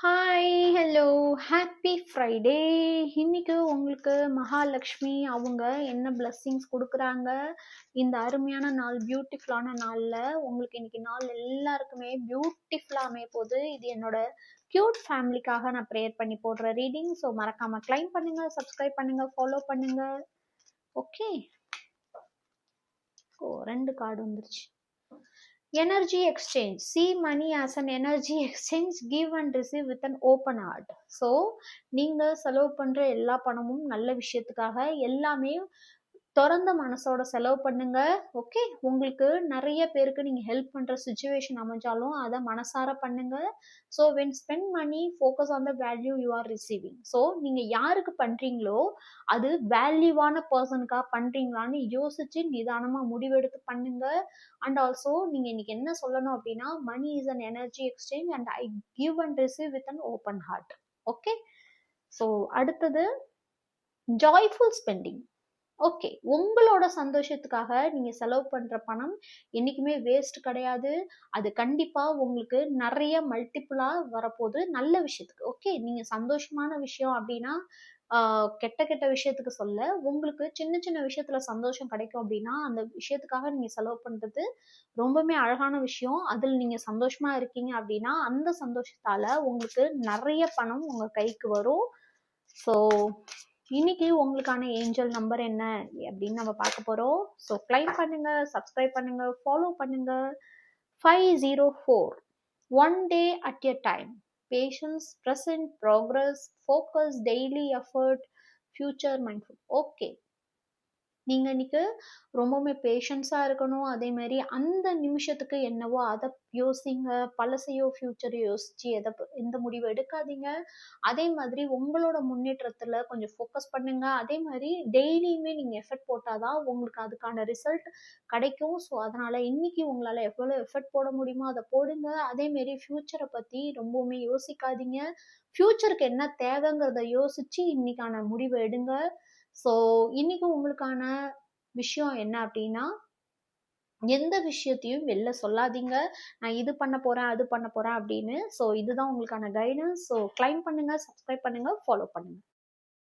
Hi, hello, happy Friday. இன்னைக்கு உங்களுக்கு மகாலட்சுமி அவங்க என்ன பிளெஸ்ஸிங்ஸ் கொடுக்குறாங்க இந்த அருமையான நாள், பியூட்டிஃபுல்லான நாளில். உங்களுக்கு இன்னைக்கு நாள் எல்லாருக்குமே பியூட்டிஃபுல்லாக அமைய போகுது. இது என்னோட கியூட் ஃபேமிலிக்காக நான் ப்ரேயர் பண்ணி போடுற ரீடிங். ஸோ மறக்காமல் கிளைம் பண்ணுங்க, சப்ஸ்கிரைப் பண்ணுங்க, ஃபாலோ பண்ணுங்க. ஓகே, ரெண்டு கார்டு வந்துருச்சு. Energy exchange. See money as an energy exchange. Give and receive with an open heart. So நீங்க செலவு பண்ற எல்லா பணமும் நல்ல விஷயத்துக்காக, எல்லாமே திறந்த மனசோட செலவு பண்ணுங்க. ஓகே, உங்களுக்கு நிறைய பேருக்கு நீங்க ஹெல்ப் பண்ற சுச்சுவேஷன் அமைஞ்சாலும் அதை மனசார பண்ணுங்க. So when spend money focus on the value you are receiving. So நீங்க யாருக்கு பண்றீங்களோ அது வேல்யூவான பர்சனுக்காக பண்றீங்களான்னு யோசிச்சு நிதானமா முடிவெடுத்து பண்ணுங்க. அண்ட் ஆல்சோ நீங்க இன்னைக்கு என்ன சொல்லணும் அப்படின்னா, money is an energy exchange and I give and receive with an open heart. Okay, so அடுத்தது ஜாய்ஃபுல் ஸ்பெண்டிங். ஓகே, உங்களோட சந்தோஷத்துக்காக நீங்க செலவு பண்ற பணம் என்னைக்குமே வேஸ்ட் கிடையாது. அது கண்டிப்பா உங்களுக்கு நிறைய மல்டிபிளா வரப்போகுது நல்ல விஷயத்துக்கு. ஓகே, நீங்க சந்தோஷமான விஷயம் அப்படின்னா கெட்ட கெட்ட விஷயத்துக்கு சொல்ல, உங்களுக்கு சின்ன சின்ன விஷயத்துல சந்தோஷம் கிடைக்கும் அப்படின்னா அந்த விஷயத்துக்காக நீங்க செலவு பண்றது ரொம்பவுமே அழகான விஷயம். அதில் நீங்க சந்தோஷமா இருக்கீங்க அப்படின்னா அந்த சந்தோஷத்தால உங்களுக்கு நிறைய பணம் உங்க கைக்கு வரும். ஸோ இன்னைக்கு உங்களுக்கான ஏஞ்சல் நம்பர் என்ன அப்படின்னு நம்ம பார்க்க போறோம். ஸோ கிளைம் பண்ணுங்க, சப்ஸ்கிரைப் பண்ணுங்க, ஃபாலோ பண்ணுங்க. 504. One day at a time. Patience, present, progress, focus, daily effort, future mindful. Okay, நீங்க இன்னைக்கு ரொம்பவுமே பேஷன்ஸா இருக்கணும். அதே மாதிரி அந்த நிமிஷத்துக்கு என்னவோ அதை யோசிங்க. பழசையோ ஃபியூச்சரையோ யோசிச்சு எந்த முடிவு எடுக்காதீங்க. அதே மாதிரி உங்களோட முன்னேற்றத்துல கொஞ்சம் ஃபோக்கஸ் பண்ணுங்க. அதே மாதிரி டெய்லியுமே நீங்க எஃபர்ட் போட்டாதான் உங்களுக்கு அதுக்கான ரிசல்ட் கிடைக்கும். ஸோ அதனால இன்னைக்கு உங்களால எவ்வளவு எஃபர்ட் போட முடியுமோ அதை போடுங்க. அதே மாதிரி ஃபியூச்சரை பத்தி ரொம்பவுமே யோசிக்காதீங்க. ஃபியூச்சருக்கு என்ன தேவைங்கிறத யோசிச்சு இன்னைக்கான முடிவை எடுங்க. ஸோ இன்னைக்கு உங்களுக்கான விஷயம் என்ன அப்படின்னா, எந்த விஷயத்தையும் வெளில சொல்லாதீங்க. நான் இது பண்ண போறேன், அது பண்ண போறேன் அப்படின்னு. ஸோ இதுதான் உங்களுக்கான கைடன்ஸ். ஸோ கிளைம் பண்ணுங்க, சப்ஸ்கிரைப் பண்ணுங்க, ஃபாலோ பண்ணுங்க.